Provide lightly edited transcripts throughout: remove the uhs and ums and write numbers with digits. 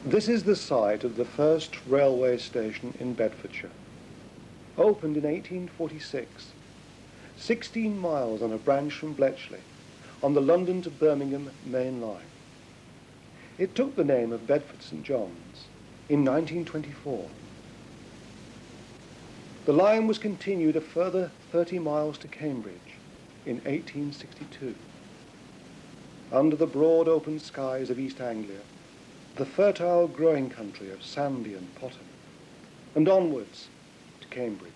This is the site of the first railway station in Bedfordshire. Opened in 1846, 16 miles on a branch from Bletchley, on the London to Birmingham main line. It took the name of Bedford St John's in 1924. The line was continued a further 30 miles to Cambridge in 1862. Under the broad open skies of East Anglia, the fertile growing country of Sandy and Potten, and onwards to Cambridge.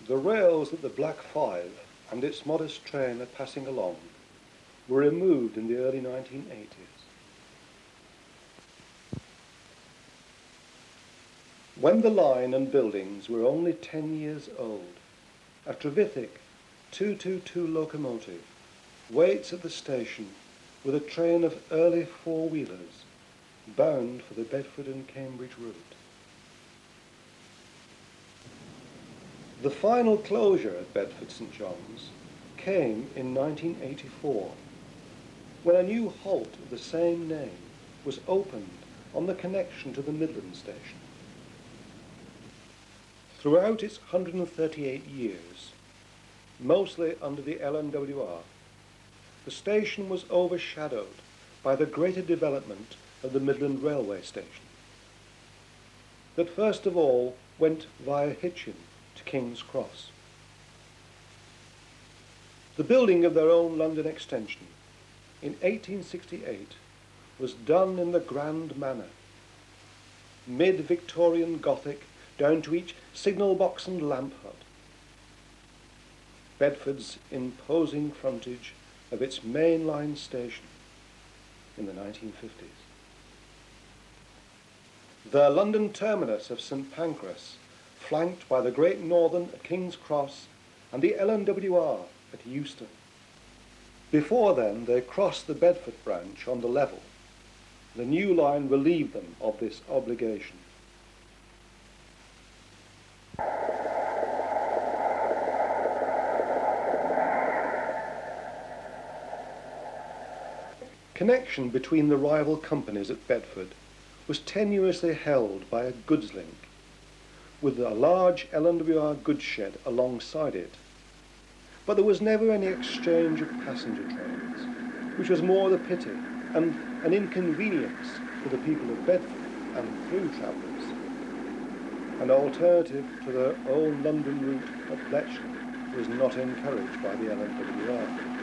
The rails that the Black Five and its modest train are passing along were removed in the early 1980s. When the line and buildings were only 10 years old, a Trevithick 222 locomotive waits at the station with a train of early four-wheelers bound for the Bedford and Cambridge route. The final closure at Bedford St John's came in 1984, when a new halt of the same name was opened on the connection to the Midland station. Throughout its 138 years, mostly under the LNWR, the station was overshadowed by the greater development of the Midland Railway Station, that first of all went via Hitchin to King's Cross. The building of their own London extension in 1868 was done in the grand manner, mid-Victorian Gothic down to each signal box and lamp hut. Bedford's imposing frontage of its mainline station in the 1950s. The London terminus of St Pancras, flanked by the Great Northern at King's Cross and the LNWR at Euston. Before then, they crossed the Bedford branch on the level. The new line relieved them of this obligation. Connection between the rival companies at Bedford was tenuously held by a goods link, with a large LNWR goods shed alongside it. But there was never any exchange of passenger trains, which was more the pity and an inconvenience for the people of Bedford and through travellers. An alternative to their own London route at Bletchley was not encouraged by the LNWR.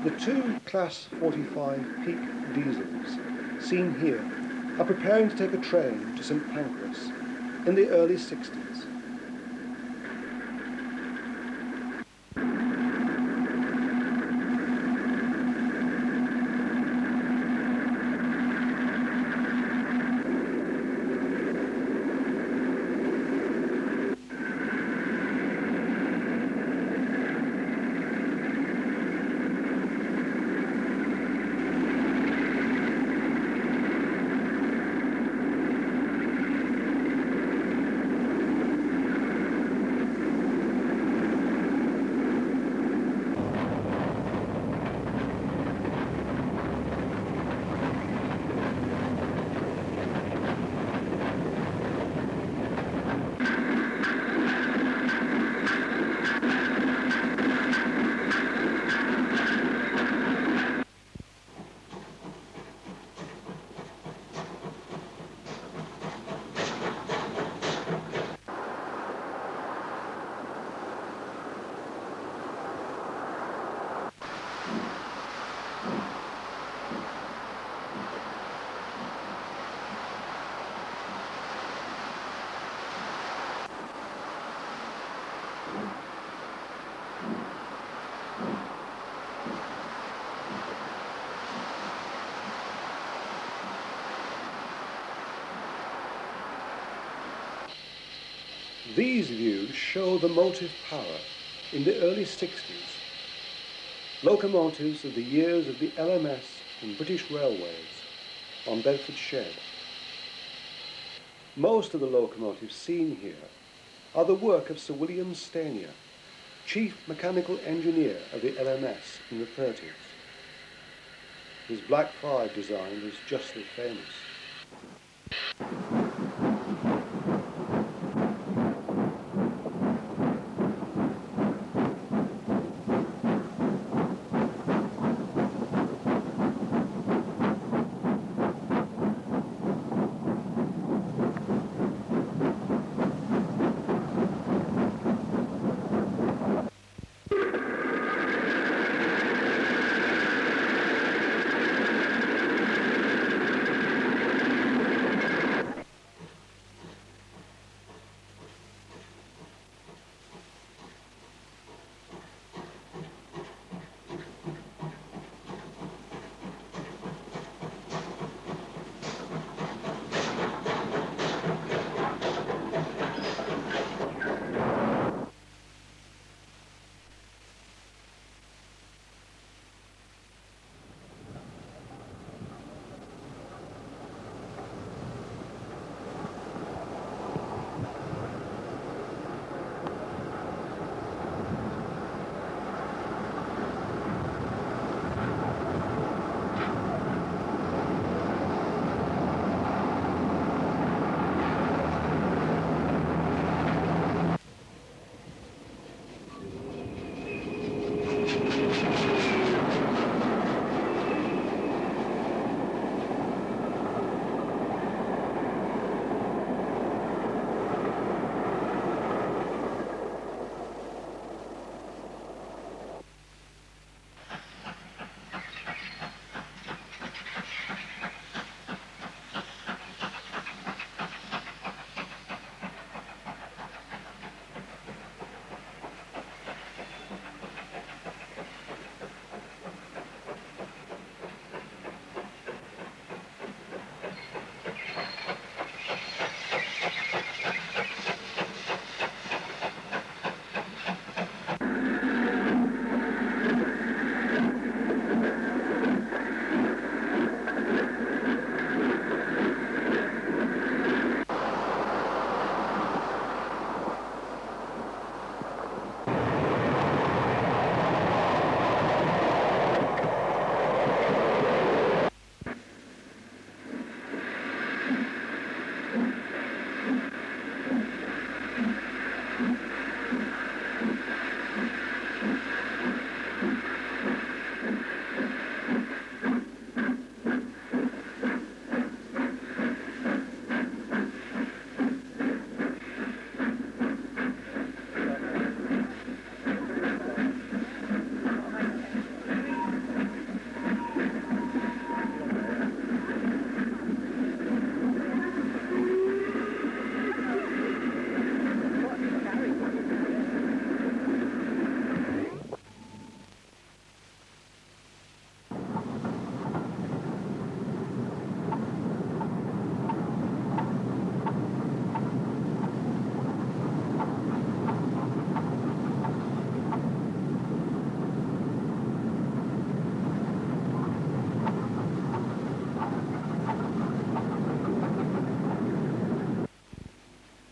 The two Class 45 peak diesels seen here are preparing to take a train to St Pancras in the early 60s. These views show the motive power in the early 60s. Locomotives of the years of the LMS and British Railways on Bedford Shed. Most of the locomotives seen here are the work of Sir William Stanier, chief mechanical engineer of the LMS in the 30s. His Black 5 design is justly famous.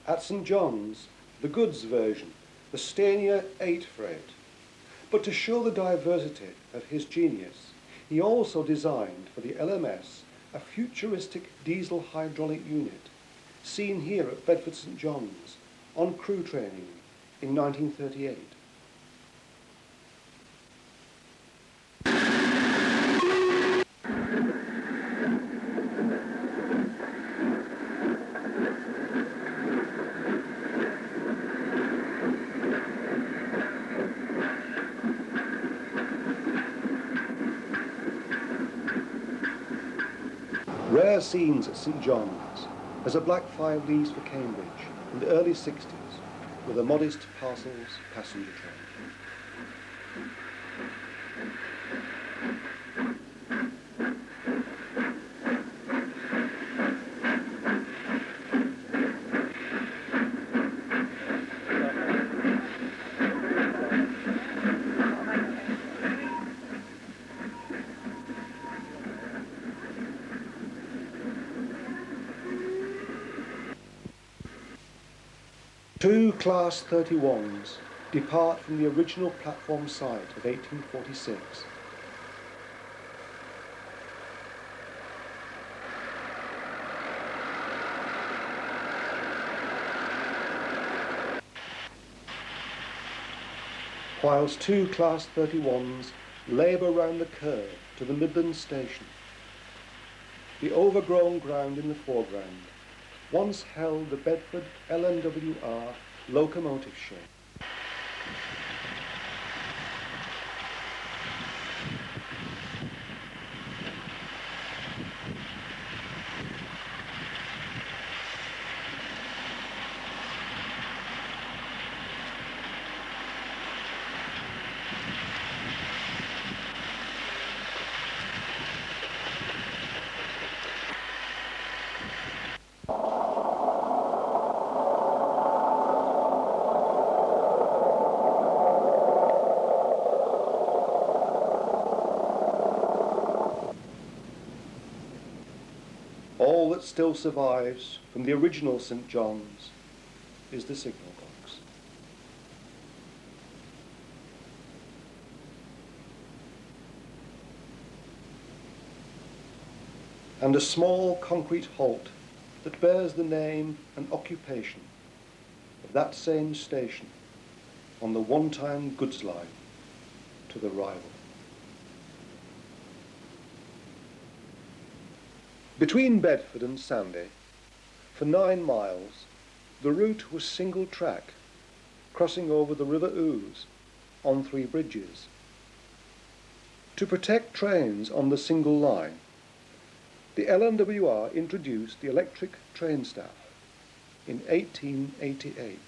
At St John's, the goods version, the Stania 8 freight. But to show the diversity of his genius, he also designed for the LMS a futuristic diesel hydraulic unit, seen here at Bedford St John's on crew training in 1938. Rare scenes at St John's as a Black 5 leaves for Cambridge in the early 60s with a modest parcels passenger train. Two Class 31s depart from the original platform site of 1846. Whilst two Class 31s labour round the curve to the Midland Station, the overgrown ground in the foreground once held the Bedford LNWR locomotive shed. All that still survives from the original St. John's is the signal box. And a small concrete halt that bears the name and occupation of that same station on the one-time goods line to the rival. Between Bedford and Sandy, for 9 miles, the route was single track, crossing over the River Ouse on 3 bridges. To protect trains on the single line, the LNWR introduced the electric train staff in 1888.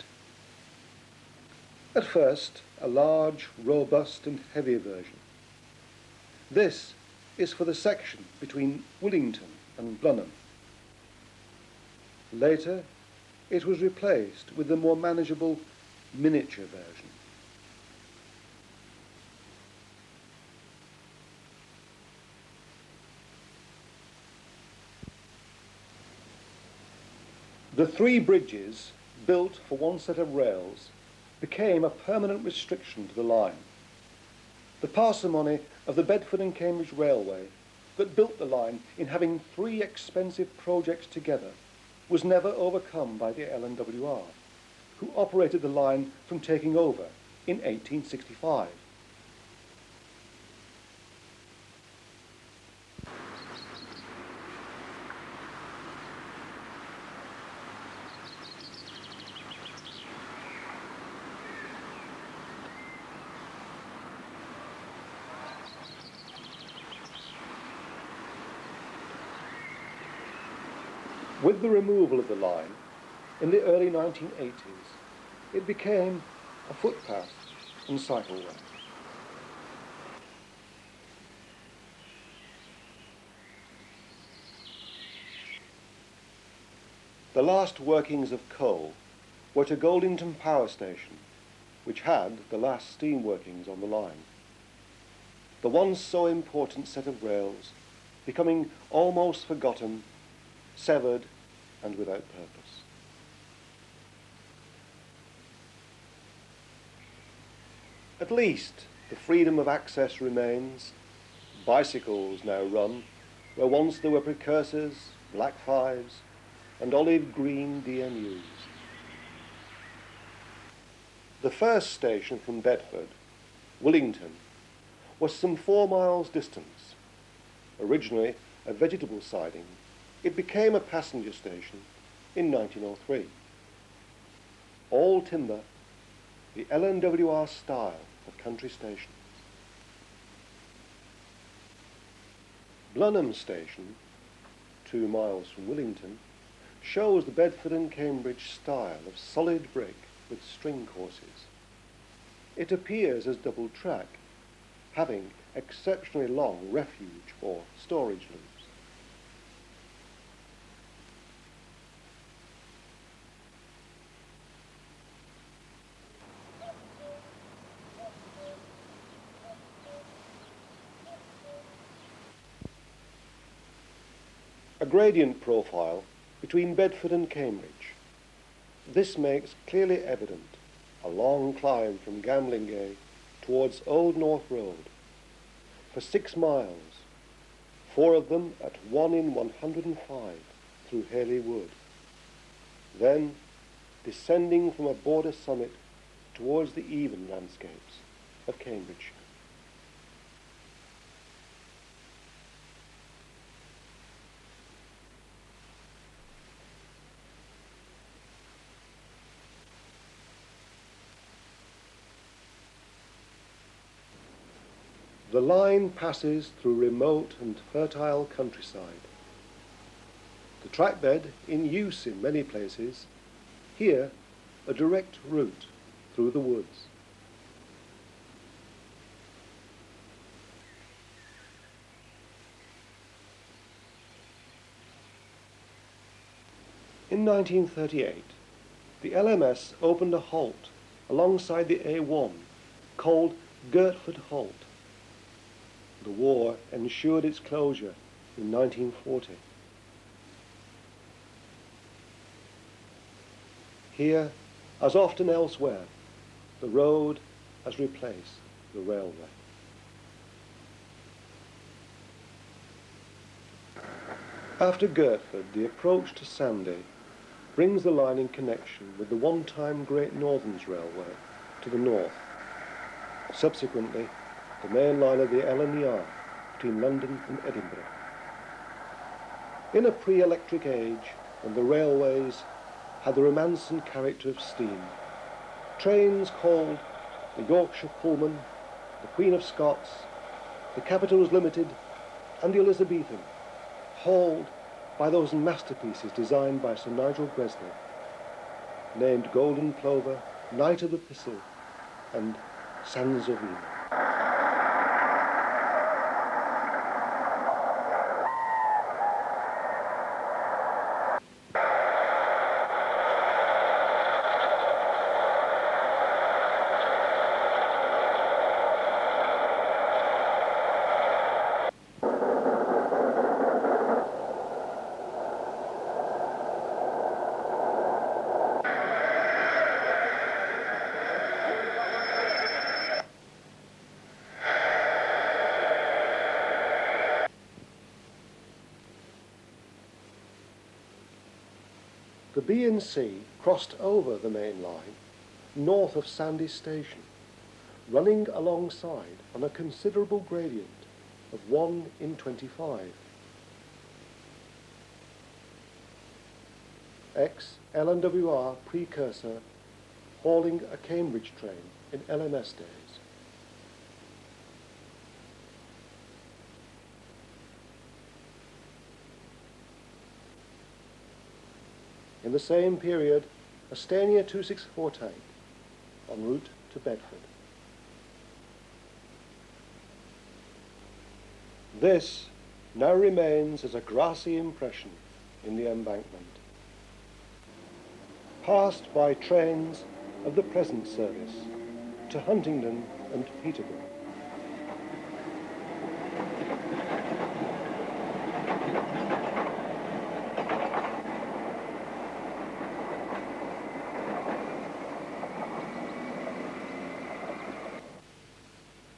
At first, a large, robust and heavy version. This is for the section between Willington and Blenheim. Later, it was replaced with the more manageable miniature version. The 3 bridges, built for one set of rails, became a permanent restriction to the line. The parsimony of the Bedford and Cambridge Railway that built the line in having 3 expensive projects together was never overcome by the LNWR, who operated the line from taking over in 1865. With the removal of the line in the early 1980s, it became a footpath and cycleway. The last workings of coal were to Goldington Power Station, which had the last steam workings on the line. The once so important set of rails becoming almost forgotten, severed and without purpose. At least the freedom of access remains. Bicycles now run where once there were precursors, black 5s and olive green DMUs. The first station from Bedford, Willington, was some 4 miles distance. Originally a vegetable siding, it became a passenger station in 1903. All timber, the LNWR style of country stations. Blenheim Station, 2 miles from Willington, shows the Bedford and Cambridge style of solid brick with string courses. It appears as double track, having exceptionally long refuge or storage loops. A gradient profile between Bedford and Cambridge. This makes clearly evident a long climb from Gamlingay towards Old North Road, for 6 miles, 4 of them at 1 in 105 through Haley Wood. Then, descending from a border summit towards the even landscapes of Cambridge. The line passes through remote and fertile countryside. The trackbed, in use in many places, here a direct route through the woods. In 1938, the LMS opened a halt alongside the A1 called Bedford Halt. The war ensured its closure in 1940. Here, as often elsewhere, the road has replaced the railway. After Gertford, the approach to Sandy brings the line in connection with the one-time Great Northerns Railway to the north. Subsequently, the main line of the L&R between London and Edinburgh. In a pre-electric age, when the railways had the romance and character of steam, trains called the Yorkshire Pullman, the Queen of Scots, the Capitals Limited, and the Elizabethan, hauled by those masterpieces designed by Sir Nigel Breslin, named Golden Plover, Knight of the Thistle, and Sands of Eden. The B&C crossed over the main line north of Sandy Station, running alongside on a considerable gradient of 1 in 25. Ex-L&WR precursor hauling a Cambridge train in LMS days. In the same period, a Stania 264 tank en route to Bedford. This now remains as a grassy impression in the embankment, passed by trains of the present service to Huntingdon and Peterborough.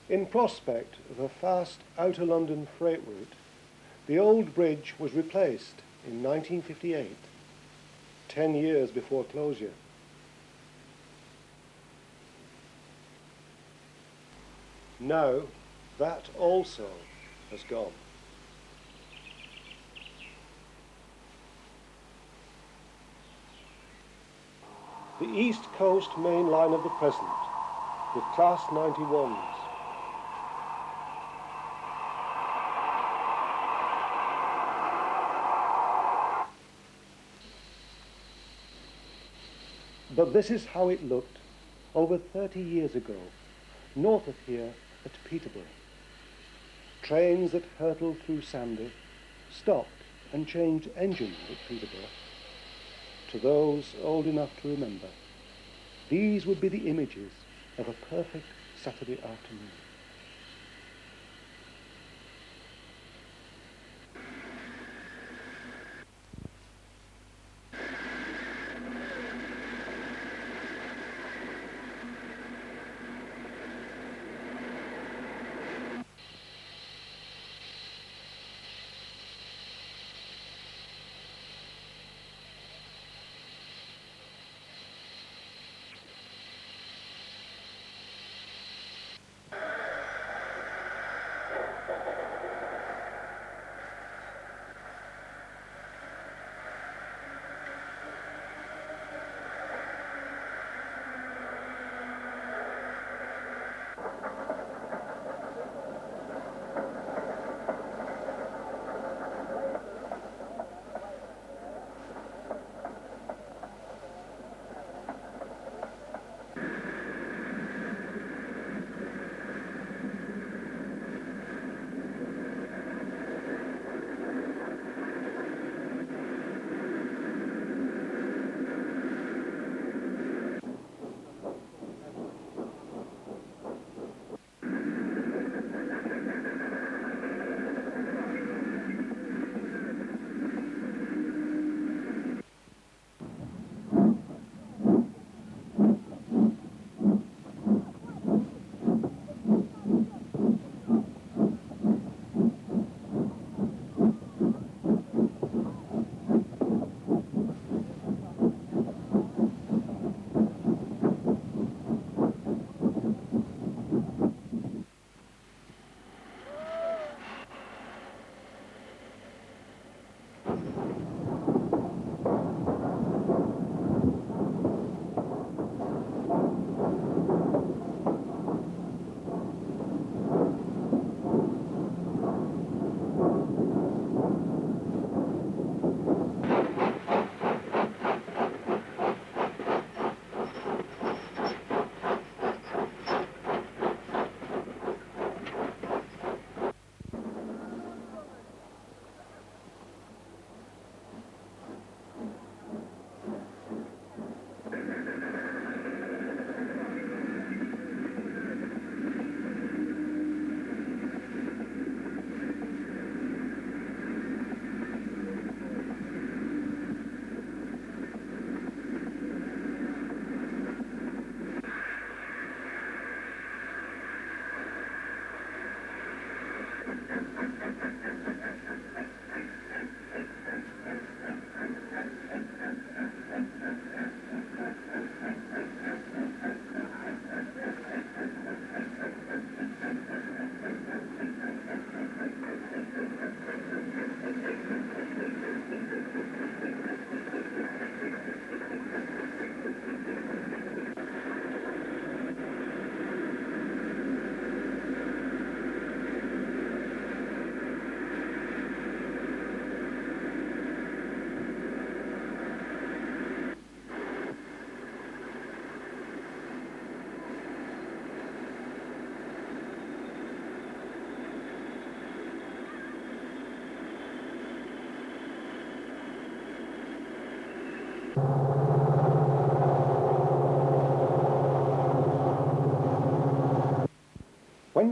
In prospect of a fast outer London freight route, the old bridge was replaced in 1958, 10 years before closure. Now, that also has gone. The East Coast main line of the present, with Class 91s, but this is how it looked over 30 years ago, north of here at Peterborough. Trains that hurtled through Sandy stopped and changed engines at Peterborough. To those old enough to remember, these would be the images of a perfect Saturday afternoon.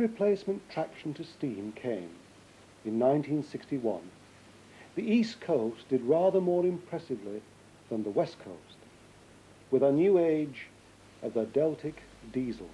replacement traction to steam came in 1961, the East Coast did rather more impressively than the West Coast, with a new age of the Deltic diesel.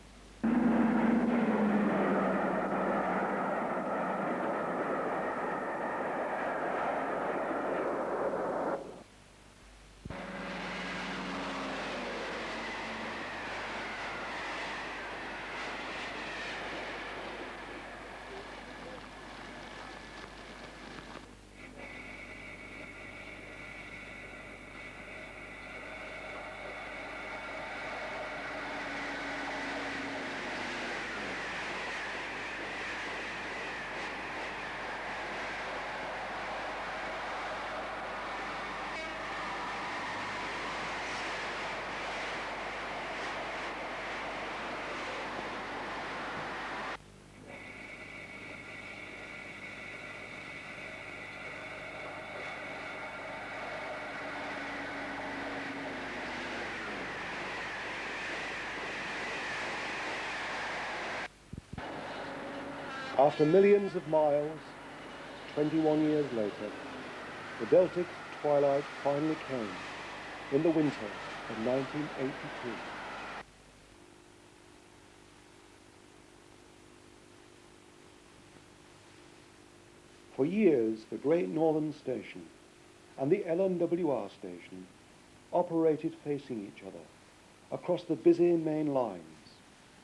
After millions of miles, 21 years later, the Deltic twilight finally came in the winter of 1982. For years, the Great Northern Station and the LNWR station operated facing each other across the busy main lines,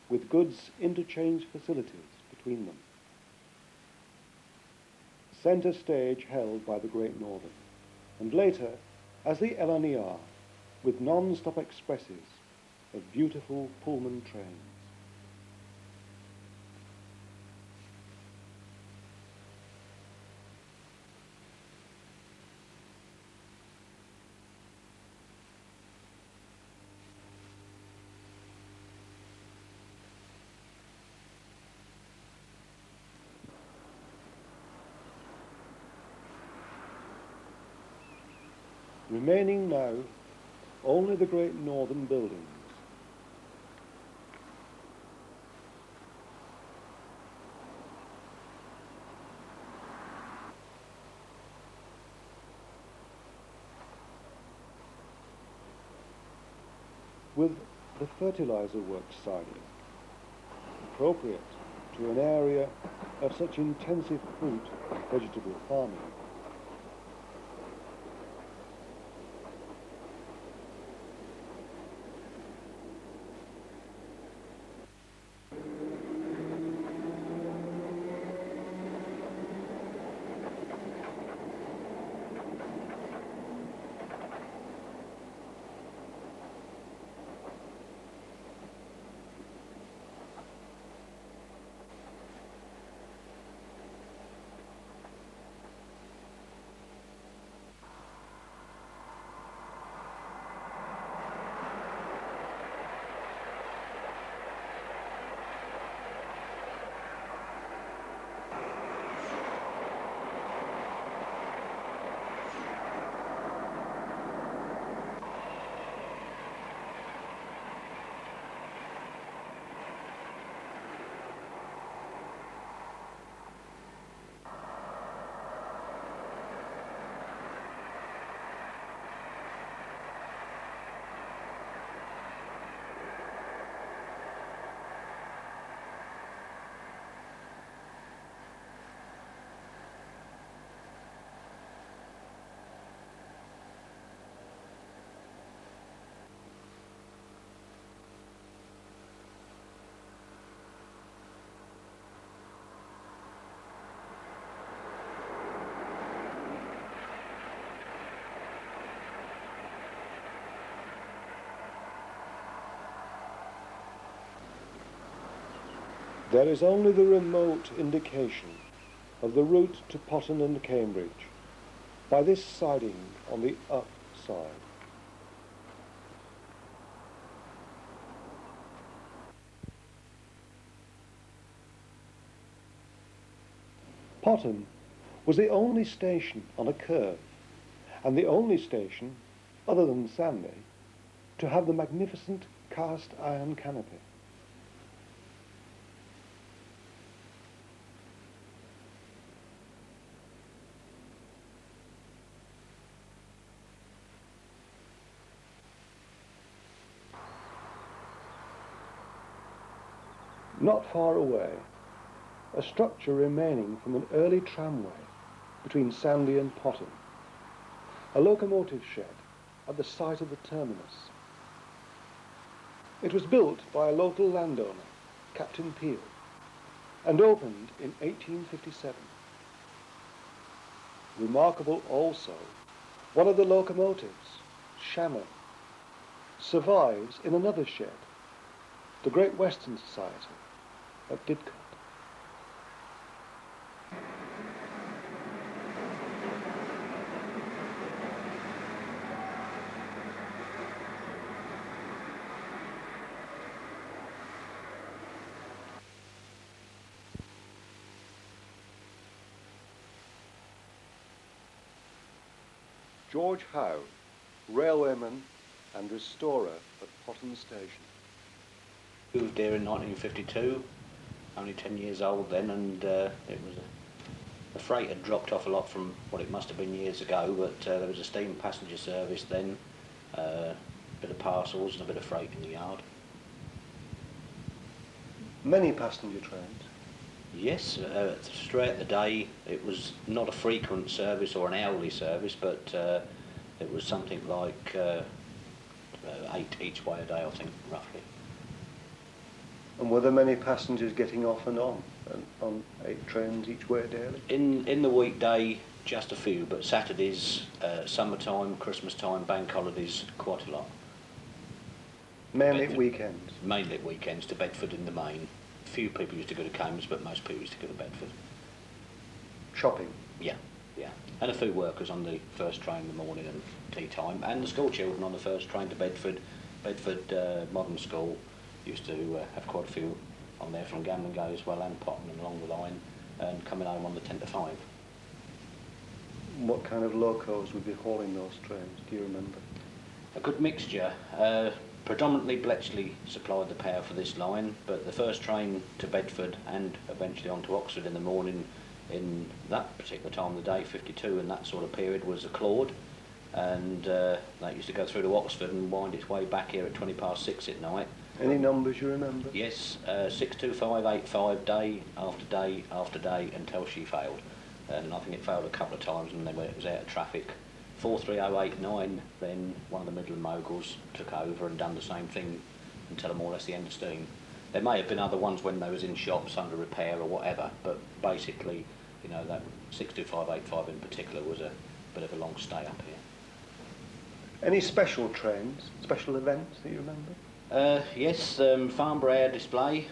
with goods interchange facilities between them. Centre stage held by the Great Northern, and later as the LNER, with non-stop expresses of beautiful Pullman trains. Remaining now only the Great Northern buildings. With the fertilizer works siding, appropriate to an area of such intensive fruit and vegetable farming. There is only the remote indication of the route to Potton and Cambridge by this siding on the up side. Potton was the only station on a curve, and the only station, other than Sandy, to have the magnificent cast iron canopy. Not far away, a structure remaining from an early tramway between Sandy and Potton, a locomotive shed at the site of the terminus. It was built by a local landowner, Captain Peel, and opened in 1857. Remarkable also, one of the locomotives, Shannon, survives in another shed, the Great Western Society at Didcot. George Howe, railwayman and restorer at Potton Station. Moved here in 1952, only 10 years old then, and it was the freight had dropped off a lot from what it must have been years ago, but there was a steam passenger service then, a bit of parcels and a bit of freight in the yard. Many passenger trains? Yes, throughout the day it was not a frequent service or an hourly service, but it was something like 8 each way a day, I think, roughly. And were there many passengers getting off and on 8 trains each way daily? In the weekday, just a few, but Saturdays, summertime, Christmas time, bank holidays, quite a lot. Mainly at weekends? Mainly at weekends to Bedford in the main. Few people used to go to Cambridge, but most people used to go to Bedford. Shopping? Yeah. And a few workers on the first train in the morning and tea time, and the school children on the first train to Bedford Modern School used to have quite a few on there from Gamlingay as well, and Potton and along the line, and coming home on the 10 to 5. What kind of locos would be hauling those trains, do you remember? A good mixture. Predominantly Bletchley supplied the power for this line, but the first train to Bedford and eventually on to Oxford in the morning in that particular time of the day, 52, and that sort of period, was a Claude, and that used to go through to Oxford and wind its way back here at 6:20 at night. Any numbers you remember? Yes, 62585 day after day after day until she failed, and I think it failed a couple of times and then it was out of traffic. 43089, then one of the Midland moguls took over and done the same thing until more or less the end of steam. There may have been other ones when they was in shops under repair or whatever, but basically, you know, that 62585 in particular was a bit of a long stay up here. Any special trains, special events that you remember? Yes, Farnborough Air Display,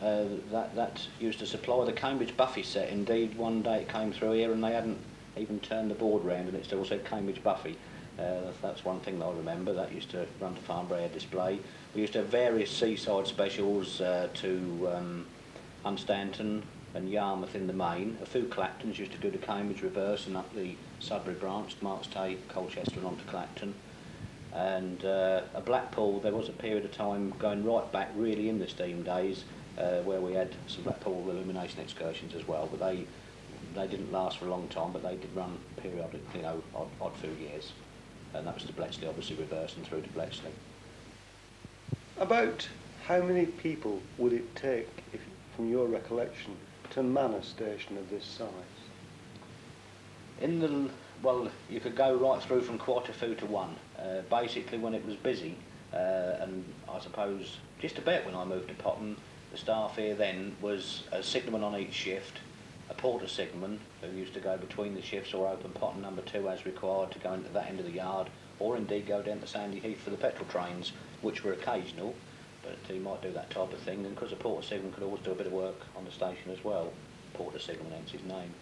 that used to supply the Cambridge Buffy set. Indeed, one day it came through here and they hadn't even turned the board round and it still said Cambridge Buffy. That's one thing that I remember. That used to run to Farnborough Air Display. We used to have various seaside specials to Hunstanton and Yarmouth in the main. A few Clactons used to go to Cambridge reverse and up the Sudbury branch, Marks Tay, Colchester and on to Clacton. And a Blackpool, there was a period of time going right back really in the steam days where we had some Blackpool illumination excursions as well, but they didn't last for a long time, but they did run periodically, you know, odd few years. And that was to Bletchley, obviously reverse and through to Bletchley. About how many people would it take, from your recollection, to man a station of this size? Well, you could go right through from 2:45 to 1. Basically, when it was busy, and I suppose just about when I moved to Potton, the staff here then was a signalman on each shift, a porter signalman who used to go between the shifts or open Potton number 2 as required to go into that end of the yard, or indeed go down to Sandy Heath for the petrol trains, which were occasional, but he might do that type of thing, and because a porter signalman could always do a bit of work on the station as well, porter signalman, hence his name.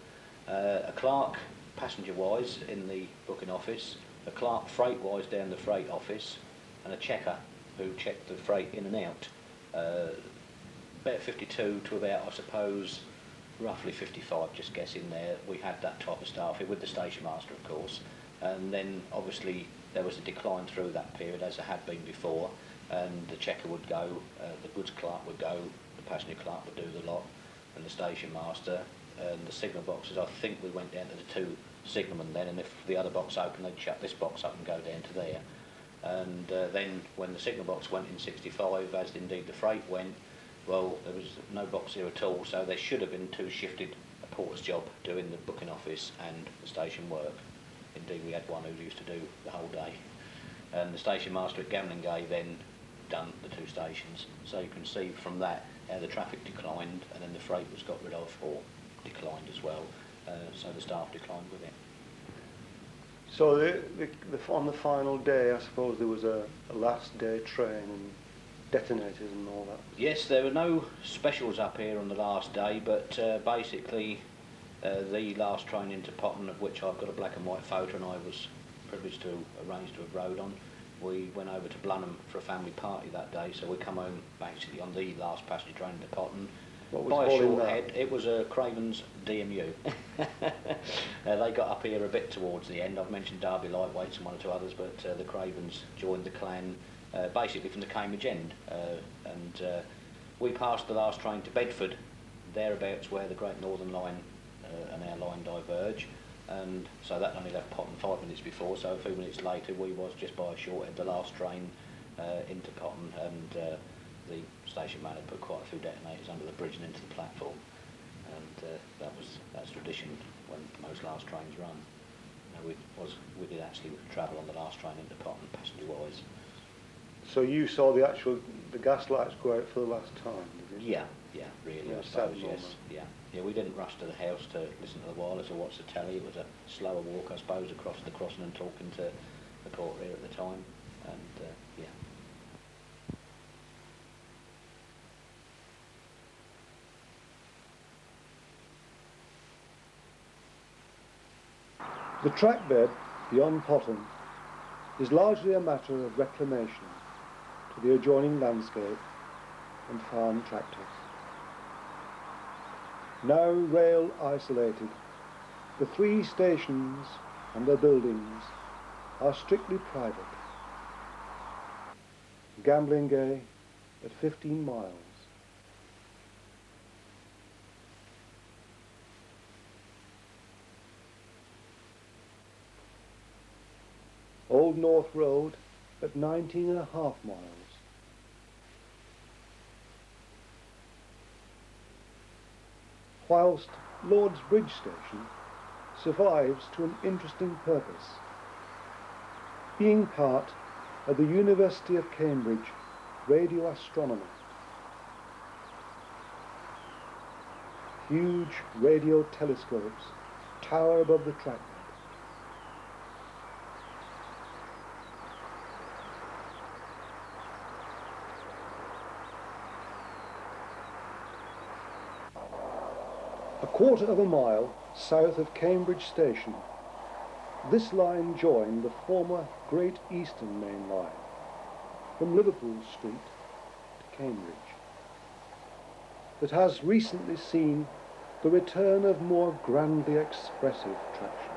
A clerk, passenger-wise, in the booking office, a clerk freight-wise down the freight office, and a checker who checked the freight in and out. About 52 to about, I suppose, roughly 55, just guessing there, we had that type of staff here with the station master, of course. And then, obviously, there was a decline through that period, as there had been before, and the checker would go, the goods clerk would go, the passenger clerk would do the lot, and the station master, and the signal boxes, I think we went down to the 2 signalmen then, and if the other box opened, they'd shut this box up and go down to there. And then when the signal box went in 65, as indeed the freight went, Well, there was no box here at all, so there should have been two shifted, a porter's job doing the booking office and the station work. Indeed, we had one who used to do the whole day. And the station master at Gamlingay then done the two stations. So you can see from that how the traffic declined, and then the freight was got rid of, or declined as well. So the staff declined with it. So on the final day, I suppose there was a last day train and detonators and all that. Yes, there were no specials up here on the last day, but basically the last train into Potton, of which I've got a black and white photo and I was privileged to arrange to have rode on, we went over to Blenheim for a family party that day, so we come home basically on the last passenger train into Potton. What was by a hauling short that? head, it was a Craven's DMU. They got up here a bit towards the end. I've mentioned Derby Lightweights and one or two others, but the Cravens joined the clan basically from the Cambridge end. We passed the last train to Bedford, thereabouts where the Great Northern Line and our line diverge. And so that only left Potton 5 minutes before, so a few minutes later we was just by a short head the last train into Potton, and the station man had put quite a few detonators under the bridge and into the platform, and that's tradition when most last trains run. We did actually travel on the last train into Potton passenger wise. So you saw the gas lights go out for the last time, did you? Yeah, really, Yeah, I suppose, sad yes. moment. Yeah, we didn't rush to the house to listen to the wireless or watch the telly. It was a slower walk, I suppose, across the crossing and talking to the porter here at the time, and yeah. The track bed beyond Potton is largely a matter of reclamation to the adjoining landscape and farm tractors. Now rail isolated, the 3 stations and their buildings are strictly private. Gamlingay at 15 miles. Old North Road at 19.5 miles. Whilst Lord's Bridge Station survives to an interesting purpose, being part of the University of Cambridge radio astronomy. Huge radio telescopes tower above the track. A quarter of a mile south of Cambridge Station, this line joined the former Great Eastern Main Line from Liverpool Street to Cambridge, that has recently seen the return of more grandly expressive traction.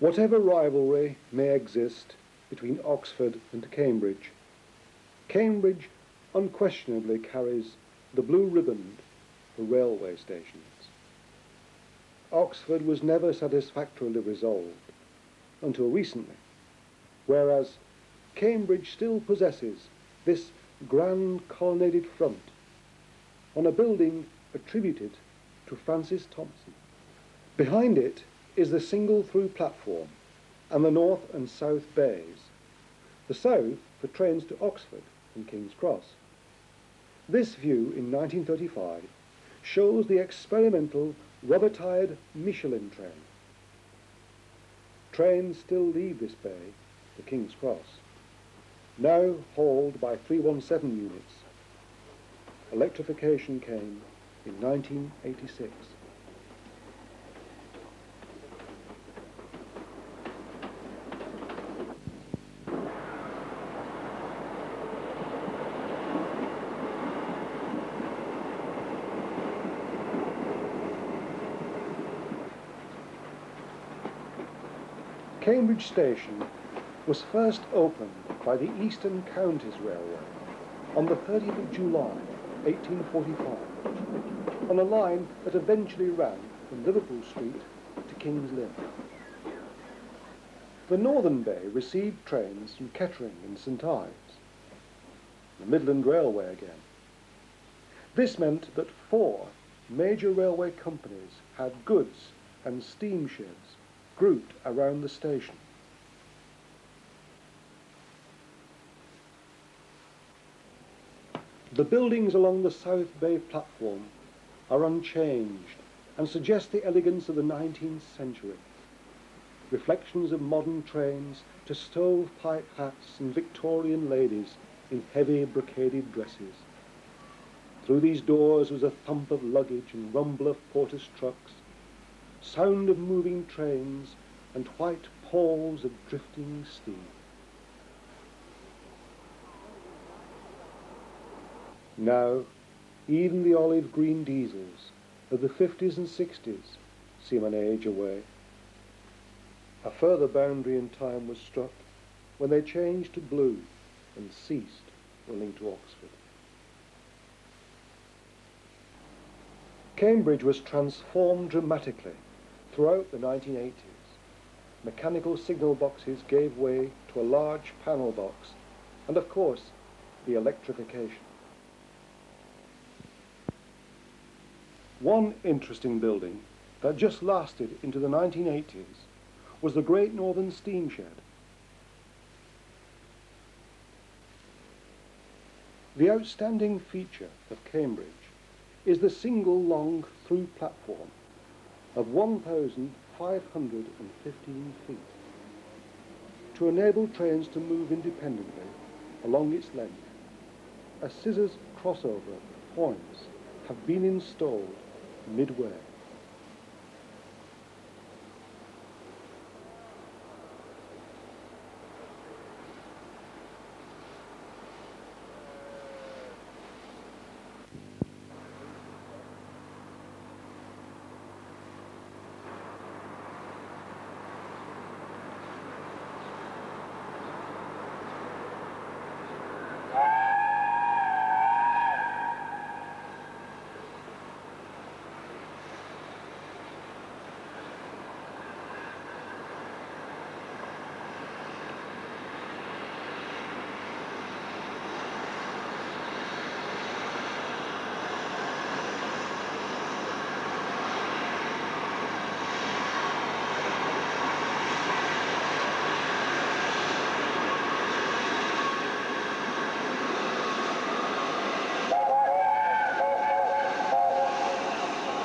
Whatever rivalry may exist between Oxford and Cambridge, Cambridge unquestionably carries the blue riband for railway stations. Oxford was never satisfactorily resolved until recently, whereas Cambridge still possesses this grand colonnaded front on a building attributed to Francis Thompson. Behind it is the single-through platform and the north and south bays, the south for trains to Oxford and King's Cross. This view in 1935 shows the experimental rubber-tired Michelin train. Trains still leave this bay for King's Cross, now hauled by 317 units. Electrification came in 1986. Cambridge Station was first opened by the Eastern Counties Railway on the 30th of July 1845 on a line that eventually ran from Liverpool Street to King's Lynn. The Northern Bay received trains from Kettering and St Ives, the Midland Railway again. This meant that 4 major railway companies had goods and steam sheds grouped around the station. The buildings along the South Bay platform are unchanged and suggest the elegance of the 19th century. Reflections of modern trains to stovepipe hats and Victorian ladies in heavy brocaded dresses. Through these doors was a thump of luggage and rumble of porters' trucks, sound of moving trains and white palls of drifting steam. Now, even the olive green diesels of the 50s and 60s seem an age away. A further boundary in time was struck when they changed to blue and ceased running to Oxford. Cambridge was transformed dramatically throughout the 1980s. Mechanical signal boxes gave way to a large panel box and, of course, the electrification. One interesting building that just lasted into the 1980s was the Great Northern Steam Shed. The outstanding feature of Cambridge is the single long through platform of 1,515 feet to enable trains to move independently along its length. A scissors crossover points have been installed midway.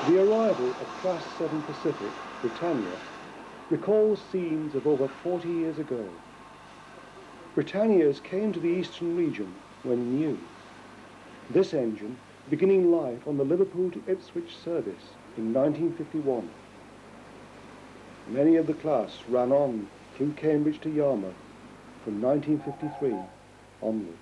The arrival of Class 7 Pacific, Britannia, recalls scenes of over 40 years ago. Britannias came to the eastern region when new. This engine beginning life on the Liverpool to Ipswich service in 1951. Many of the class ran on through Cambridge to Yarmouth from 1953 onwards.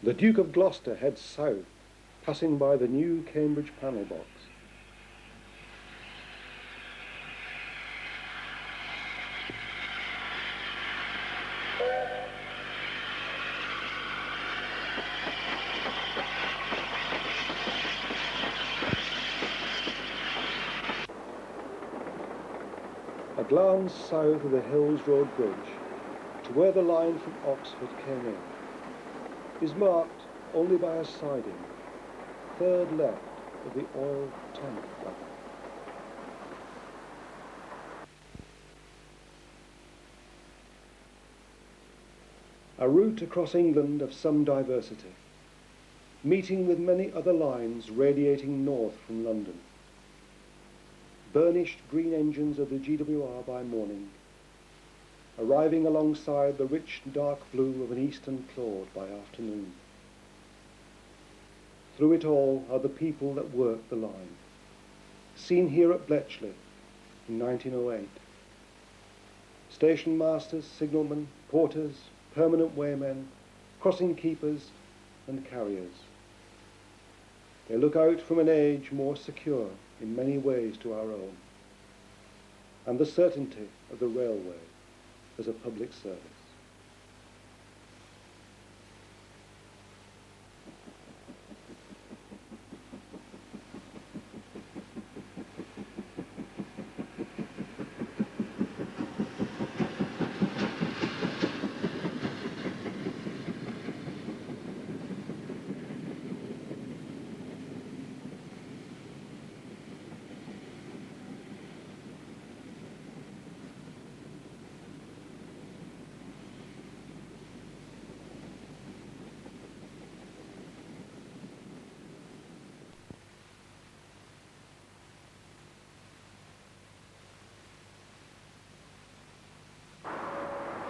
The Duke of Gloucester heads south, passing by the new Cambridge panel box. A glance south of the Hills Road Bridge to where the line from Oxford came in is marked only by a siding, third left of the oil tank flap. A route across England of some diversity, meeting with many other lines radiating north from London. burnished green engines of the GWR by morning, arriving alongside the rich dark blue of an eastern Claude by afternoon. Through it all are the people that work the line, seen here at Bletchley in 1908. Station masters, signalmen, porters, permanent waymen, crossing keepers and carriers. They look out from an age more secure in many ways to our own, and the certainty of the railway as a public service.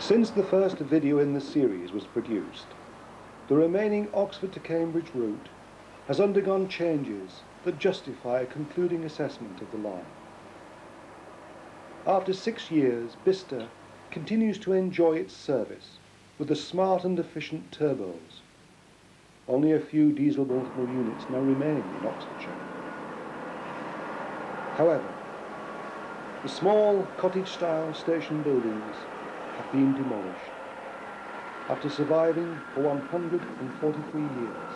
Since the first video in the series was produced, the remaining Oxford to Cambridge route has undergone changes that justify a concluding assessment of the line. After 6 years, Bicester continues to enjoy its service with the smart and efficient turbos. Only a few diesel multiple units now remain in Oxfordshire. However, the small cottage-style station buildings have been demolished after surviving for 143 years.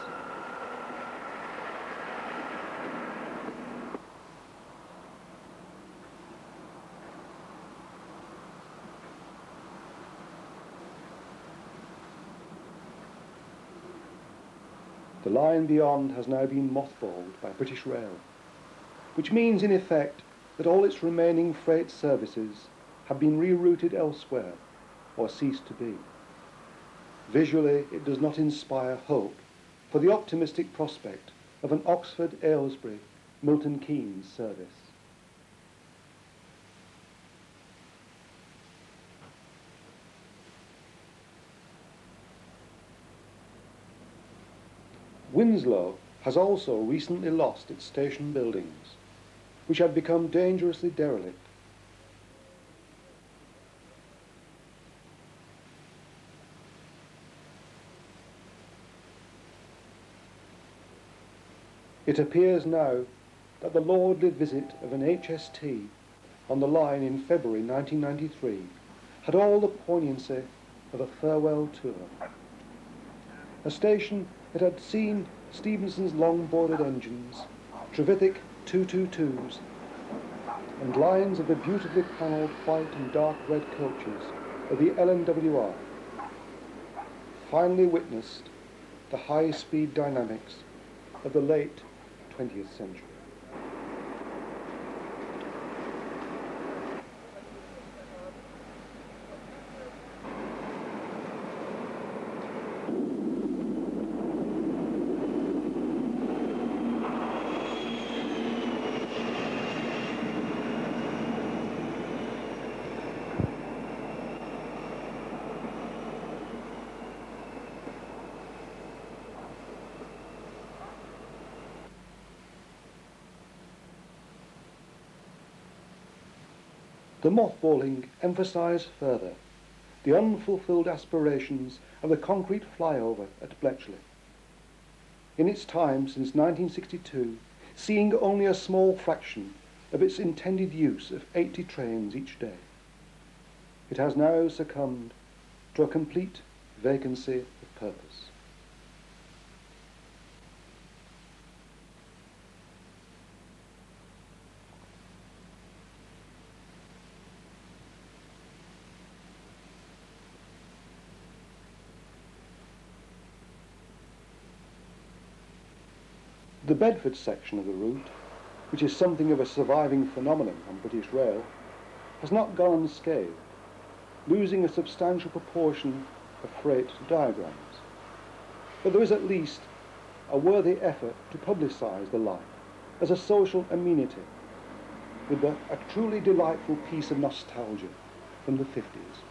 The line beyond has now been mothballed by British Rail, which means in effect that all its remaining freight services have been rerouted elsewhere or ceased to be. Visually, it does not inspire hope for the optimistic prospect of an Oxford, Aylesbury, Milton Keynes service. Winslow has also recently lost its station buildings, which had become dangerously derelict. It appears now that the lordly visit of an HST on the line in February 1993 had all the poignancy of a farewell tour. A station that had seen Stephenson's long-boarded engines, Trevithick 222s, and lines of the beautifully panelled white and dark red coaches of the LNWR, finally witnessed the high-speed dynamics of the late 20th century. The mothballing emphasised further the unfulfilled aspirations of the concrete flyover at Bletchley. In its time since 1962, seeing only a small fraction of its intended use of 80 trains each day, it has now succumbed to a complete vacancy of purpose. The Bedford section of the route, which is something of a surviving phenomenon on British Rail, has not gone unscathed, losing a substantial proportion of freight diagrams. But there is at least a worthy effort to publicise the line as a social amenity, with a truly delightful piece of nostalgia from the 50s,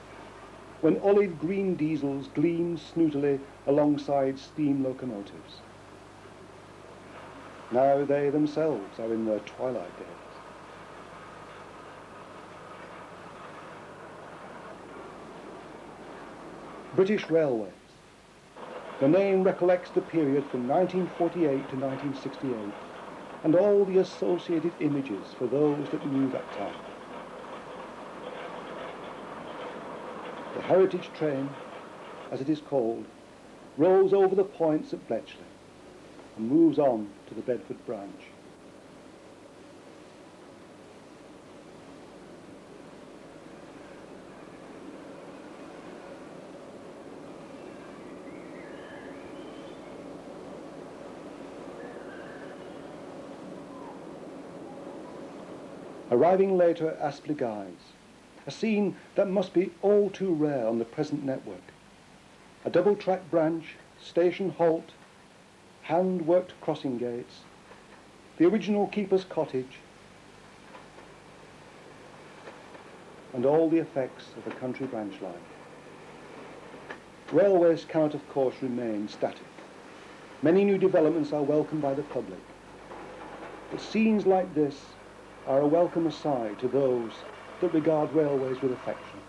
when olive green diesels gleamed snootily alongside steam locomotives. Now they themselves are in their twilight days. British Railways. The name recollects the period from 1948 to 1968 and all the associated images for those that knew that time. The heritage train, as it is called, rolls over the points at Bletchley and moves on to the Bedford branch. Arriving later at Aspley Guys, a scene that must be all too rare on the present network. A double-track branch, station halt, hand-worked crossing gates, the original keeper's cottage, and all the effects of a country branch line. Railways cannot, of course, remain static. Many new developments are welcomed by the public. But scenes like this are a welcome aside to those that regard railways with affection.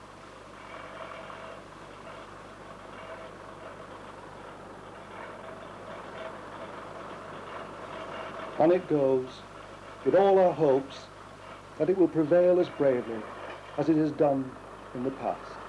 On it goes, with all our hopes that it will prevail as bravely as it has done in the past.